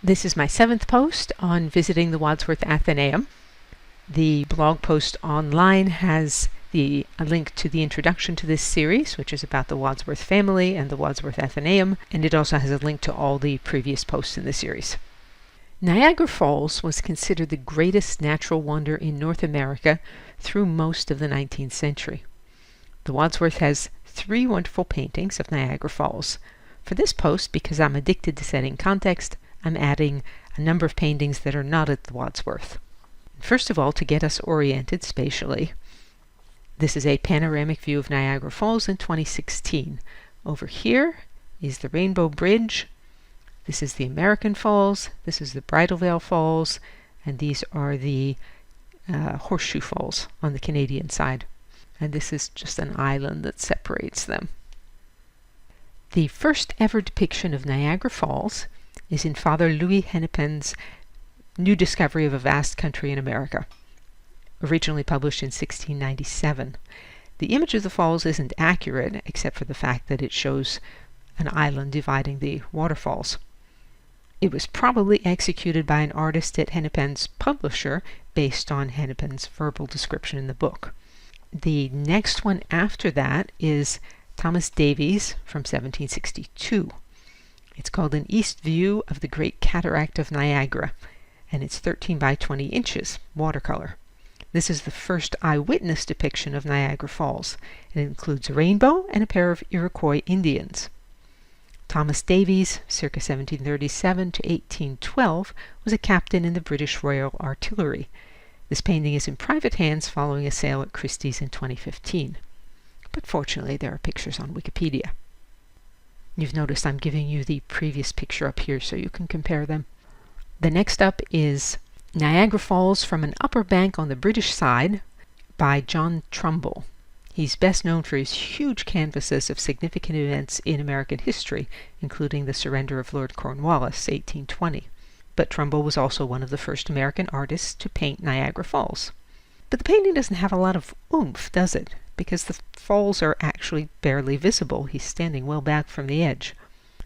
This is my 7th post on visiting the Wadsworth Atheneum. The blog post online has a link to the introduction to this series, which is about the Wadsworth family and the Wadsworth Atheneum, and it also has a link to all the previous posts in the series. Niagara Falls was considered the greatest natural wonder in North America through most of the 19th century. The Wadsworth has 3 wonderful paintings of Niagara Falls. For this post, because I'm addicted to setting context, I'm adding a number of paintings that are not at the Wadsworth. First of all, to get us oriented spatially, this is a panoramic view of Niagara Falls in 2016. Over here is the Rainbow Bridge. This is the American Falls. This is the Bridal Veil Falls. And these are the Horseshoe Falls on the Canadian side. And this is just an island that separates them. The first ever depiction of Niagara Falls is in Father Louis Hennepin's New Discovery of a Vast Country in America, originally published in 1697. The image of the falls isn't accurate, except for the fact that it shows an island dividing the waterfalls. It was probably executed by an artist at Hennepin's publisher based on Hennepin's verbal description in the book. The next one after that is Thomas Davies from 1762. It's called An East View of the Great Cataract of Niagara, and it's 13 by 20 inches, watercolor. This is the first eyewitness depiction of Niagara Falls. It includes a rainbow and a pair of Iroquois Indians. Thomas Davies, circa 1737 to 1812, was a captain in the British Royal Artillery. This painting is in private hands following a sale at Christie's in 2015. But fortunately, there are pictures on Wikipedia. You've noticed I'm giving you the previous picture up here so you can compare them. The next up is Niagara Falls from an Upper Bank on the British side by John Trumbull. He's best known for his huge canvases of significant events in American history, including the surrender of Lord Cornwallis, 1820. But Trumbull was also one of the first American artists to paint Niagara Falls. But the painting doesn't have a lot of oomph, does it? Because the falls are actually barely visible. He's standing well back from the edge.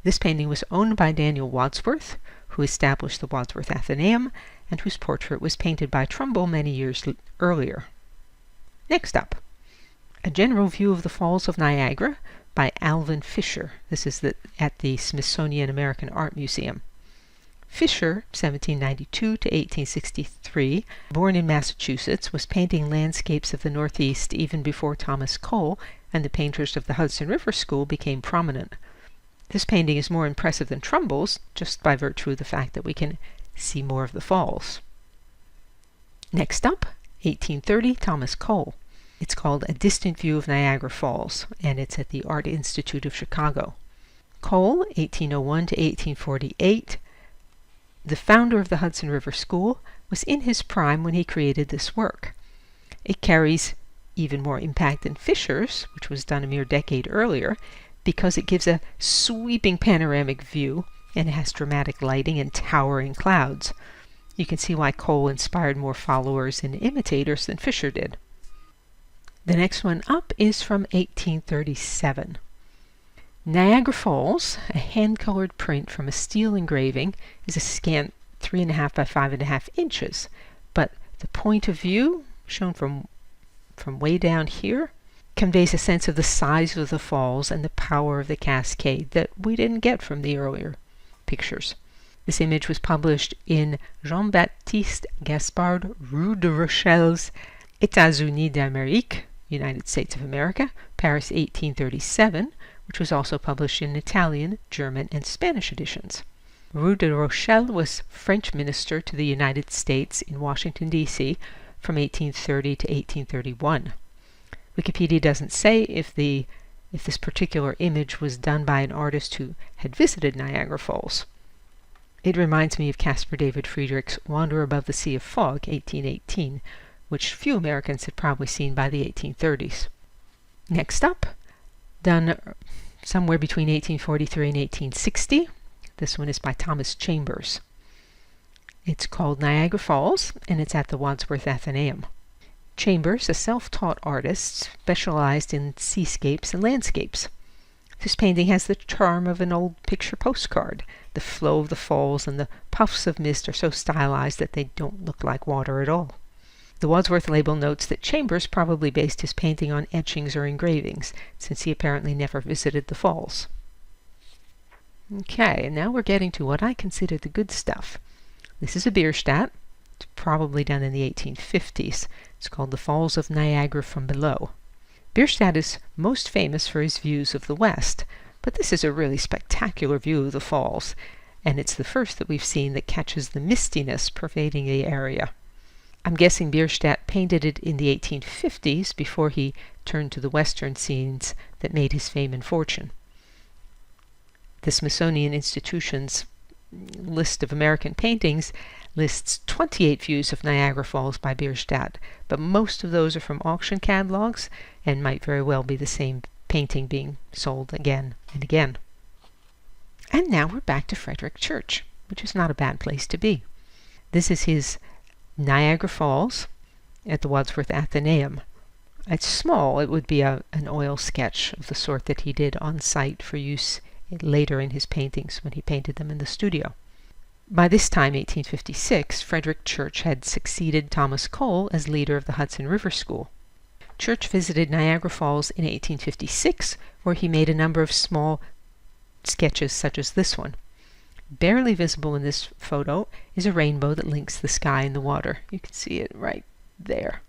This painting was owned by Daniel Wadsworth, who established the Wadsworth Atheneum, and whose portrait was painted by Trumbull many years earlier. Next up, a general view of the Falls of Niagara by Alvin Fisher. This is at the Smithsonian American Art Museum. Fisher, 1792 to 1863, born in Massachusetts, was painting landscapes of the Northeast even before Thomas Cole and the painters of the Hudson River School became prominent. This painting is more impressive than Trumbull's, just by virtue of the fact that we can see more of the falls. Next up, 1830, Thomas Cole. It's called A Distant View of Niagara Falls, and it's at the Art Institute of Chicago. Cole, 1801 to 1848, the founder of the Hudson River School, was in his prime when he created this work. It carries even more impact than Fisher's, which was done a mere decade earlier, because it gives a sweeping panoramic view and it has dramatic lighting and towering clouds. You can see why Cole inspired more followers and imitators than Fisher did. The next one up is from 1837. Niagara Falls, a hand-colored print from a steel engraving, is a scant 3.5 by 5.5 inches, but the point of view, shown from way down here, conveys a sense of the size of the falls and the power of the cascade that we didn't get from the earlier pictures. This image was published in Jean-Baptiste Gaspard Roux de Rochel's États-Unis d'Amérique, United States of America, Paris 1837, which was also published in Italian, German, and Spanish editions. Roux de Rochelle was French minister to the United States in Washington, D.C. from 1830 to 1831. Wikipedia doesn't say if this particular image was done by an artist who had visited Niagara Falls. It reminds me of Caspar David Friedrich's Wander Above the Sea of Fog, 1818, which few Americans had probably seen by the 1830s. Next up, done somewhere between 1843 and 1860. This one is by Thomas Chambers. It's called Niagara Falls, and it's at the Wadsworth Atheneum. Chambers, a self-taught artist, specialized in seascapes and landscapes. This painting has the charm of an old picture postcard. The flow of the falls and the puffs of mist are so stylized that they don't look like water at all. The Wadsworth label notes that Chambers probably based his painting on etchings or engravings, since he apparently never visited the falls. Okay, and now we're getting to what I consider the good stuff. This is a Bierstadt. It's probably done in the 1850s. It's called the Falls of Niagara from below. Bierstadt is most famous for his views of the west, but this is a really spectacular view of the falls, and it's the first that we've seen that catches the mistiness pervading the area. I'm guessing Bierstadt painted it in the 1850s before he turned to the western scenes that made his fame and fortune. The Smithsonian Institution's list of American paintings lists 28 views of Niagara Falls by Bierstadt, but most of those are from auction catalogs and might very well be the same painting being sold again and again. And now we're back to Frederick Church, which is not a bad place to be. This is his Niagara Falls at the Wadsworth Atheneum. It's small. It would be an oil sketch of the sort that he did on site for use later in his paintings when he painted them in the studio. By this time, 1856, Frederick Church had succeeded Thomas Cole as leader of the Hudson River School. Church visited Niagara Falls in 1856, where he made a number of small sketches such as this one. Barely visible in this photo is a rainbow that links the sky and the water. You can see it right there.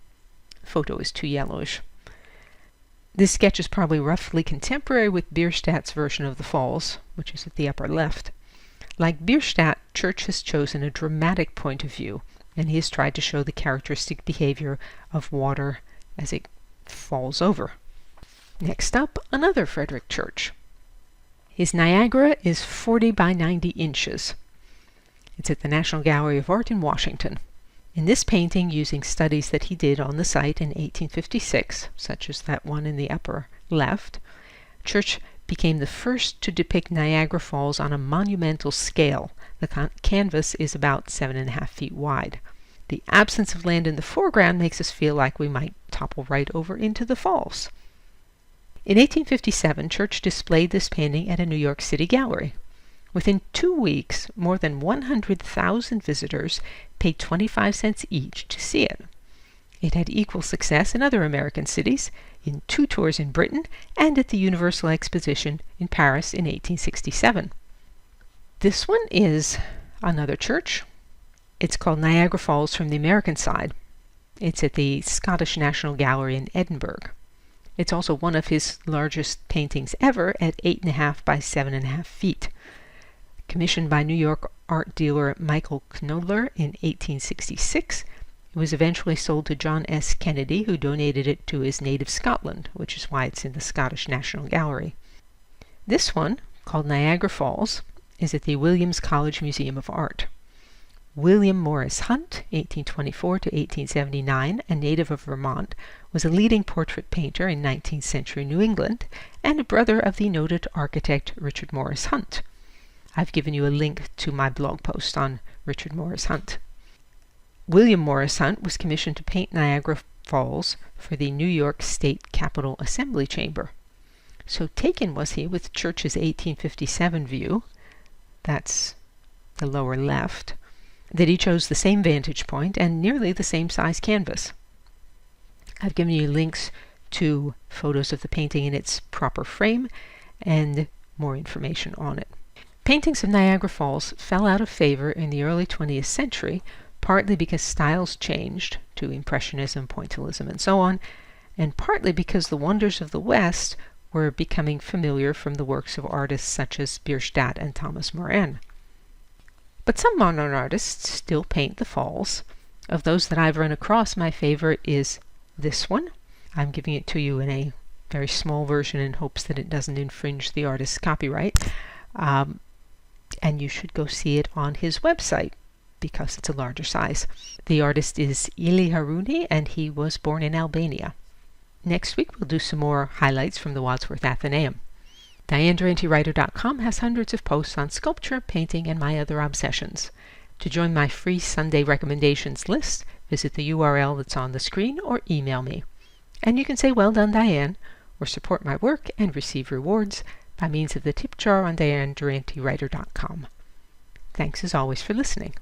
The photo is too yellowish. This sketch is probably roughly contemporary with Bierstadt's version of the falls, which is at the upper left. Like Bierstadt, Church has chosen a dramatic point of view, and he has tried to show the characteristic behavior of water as it falls over. Next up, another Frederick Church. His Niagara is 40 by 90 inches. It's at the National Gallery of Art in Washington. In this painting, using studies that he did on the site in 1856, such as that one in the upper left, Church became the first to depict Niagara Falls on a monumental scale. The canvas is about 7.5 feet wide. The absence of land in the foreground makes us feel like we might topple right over into the falls. In 1857, Church displayed this painting at a New York City gallery. Within 2 weeks, more than 100,000 visitors paid 25 cents each to see it. It had equal success in other American cities, in 2 tours in Britain, and at the Universal Exposition in Paris in 1867. This one is another church. It's called Niagara Falls from the American side. It's at the Scottish National Gallery in Edinburgh. It's also one of his largest paintings ever at 8.5 by 7.5 feet. Commissioned by New York art dealer Michael Knoedler in 1866, it was eventually sold to John S. Kennedy, who donated it to his native Scotland, which is why it's in the Scottish National Gallery. This one, called Niagara Falls, is at the Williams College Museum of Art. William Morris Hunt, 1824 to 1879, a native of Vermont, was a leading portrait painter in 19th century New England and a brother of the noted architect Richard Morris Hunt. I've given you a link to my blog post on Richard Morris Hunt. William Morris Hunt was commissioned to paint Niagara Falls for the New York State Capitol Assembly Chamber. So taken was he with Church's 1857 view, that's the lower left, that he chose the same vantage point and nearly the same size canvas. I've given you links to photos of the painting in its proper frame and more information on it. Paintings of Niagara Falls fell out of favor in the early 20th century, partly because styles changed to Impressionism, Pointillism, and so on, and partly because the wonders of the West were becoming familiar from the works of artists such as Bierstadt and Thomas Moran. But some modern artists still paint the falls. Of those that I've run across, my favorite is this one. I'm giving it to you in a very small version in hopes that it doesn't infringe the artist's copyright. And you should go see it on his website because it's a larger size. The artist is Ili Haruni, and he was born in Albania. Next week we'll do some more highlights from the Wadsworth Atheneum. DianeDuranteWriter.com has hundreds of posts on sculpture, painting, and my other obsessions. To join my free Sunday recommendations list, visit the URL that's on the screen or email me. And you can say, "Well done, Diane," or support my work and receive rewards by means of the tip jar on dianeduranteWriter.com. Thanks as always for listening.